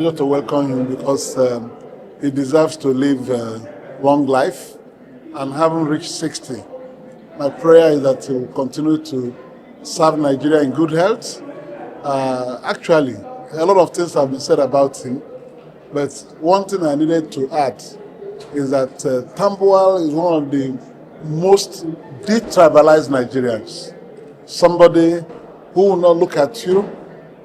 Just to welcome him because he deserves to live a long life, and having reached 60, my prayer is that he will continue to serve Nigeria in good health. Actually, a lot of things have been said about him, but one thing I needed to add is that Tambuwal is one of the most detribalized Nigerians. Somebody who will not look at you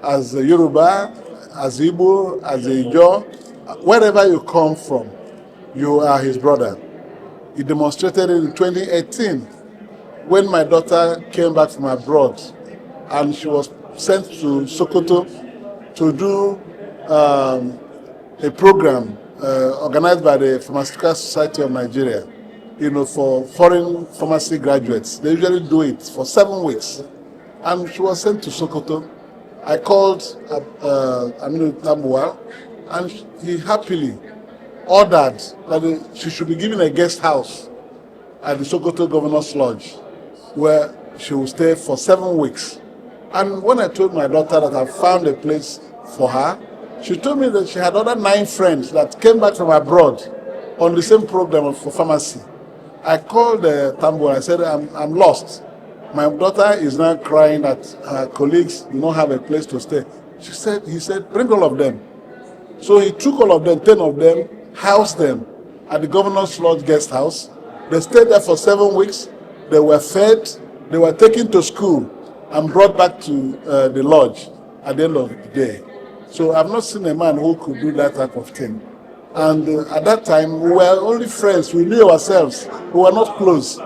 as a Yoruba, as Igbo, as a Ijo, wherever you come from, you are his brother. He demonstrated it in 2018 when my daughter came back from abroad and she was sent to Sokoto to do a program organized by the Pharmaceutical Society of Nigeria, for foreign pharmacy graduates. They usually do it for 7 weeks. And she was sent to Sokoto. I called Tambuwal, and he happily ordered that she should be given a guest house at the Sokoto Governor's Lodge, where she will stay for 7 weeks. And when I told my daughter that I found a place for her, she told me that she had other 9 friends that came back from abroad on the same program for pharmacy. I called Tambuwal. I said, I'm lost. My daughter is now crying that her colleagues do not have a place to stay. He said, bring all of them. So he took all of them, 10 of them, housed them at the Governor's Lodge guest house. They stayed there for 7 weeks. They were fed, they were taken to school and brought back to the lodge at the end of the day. So I've not seen a man who could do that type of thing. And at that time, we were only friends. We knew ourselves. We were not close.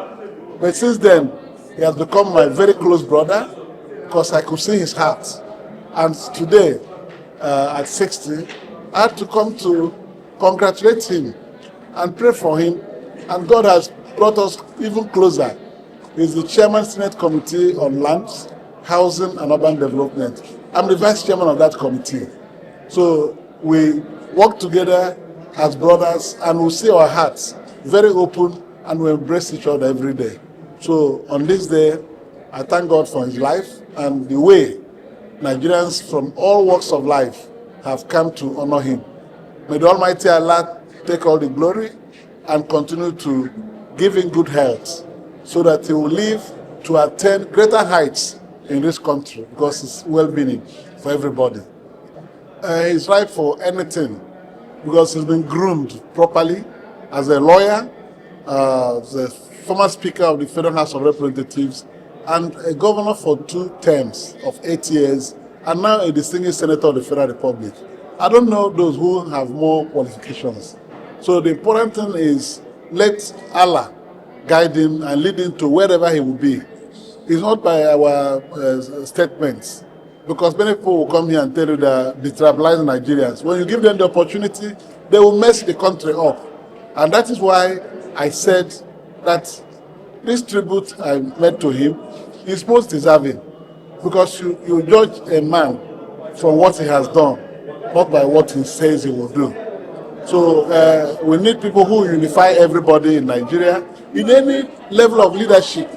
But since then, he has become my very close brother because I could see his heart. And today, at 60, I had to come to congratulate him and pray for him. And God has brought us even closer. He's the chairman Senate Committee on Lands, Housing and Urban Development. I'm the vice chairman of that committee. So we work together as brothers and we see our hearts very open and we embrace each other every day. So on this day, I thank God for his life and the way Nigerians from all walks of life have come to honor him. May the Almighty Allah take all the glory and continue to give him good health so that he will live to attain greater heights in this country because it's well-being for everybody. He's right for anything because he's been groomed properly as a lawyer, as a former Speaker of the Federal House of Representatives, and a governor for 2 terms of 8 years, and now a distinguished senator of the Federal Republic. I don't know those who have more qualifications. So the important thing is let Allah guide him and lead him to wherever he will be. It's not by our statements, because many people will come here and tell you that detribalized Nigerians. When you give them the opportunity, they will mess the country up. And that is why I said that this tribute I made to him is most deserving, because you judge a man from what he has done, not by what he says he will do. So we need people who unify everybody in Nigeria. In any level of leadership,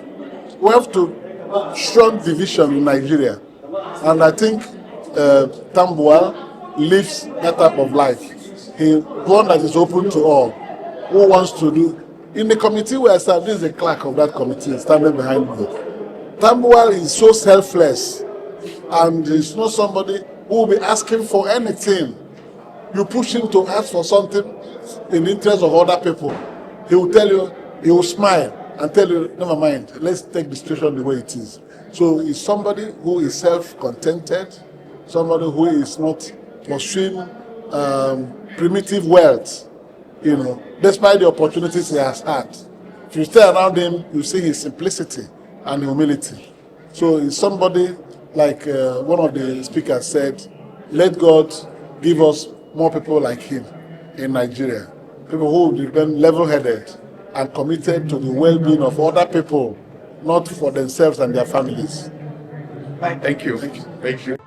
we have to strong division in Nigeria. And I think Tambuwal lives that type of life. He's one that is open to all, who wants to do. In the committee where I serve, this is the clerk of that committee standing behind me. Tambuwal is so selfless, and he's not somebody who will be asking for anything. You push him to ask for something in the interest of other people, he will tell you, he will smile and tell you, never mind, let's take the situation the way it is. So he's somebody who is self-contented, somebody who is not pursuing primitive wealth, despite the opportunities he has had. If you stay around him, you see his simplicity and humility. So he's somebody, like one of the speakers said, let God give us more people like him in Nigeria. People who will remain level-headed and committed to the well-being of other people, not for themselves and their families. Thank you. Thank you.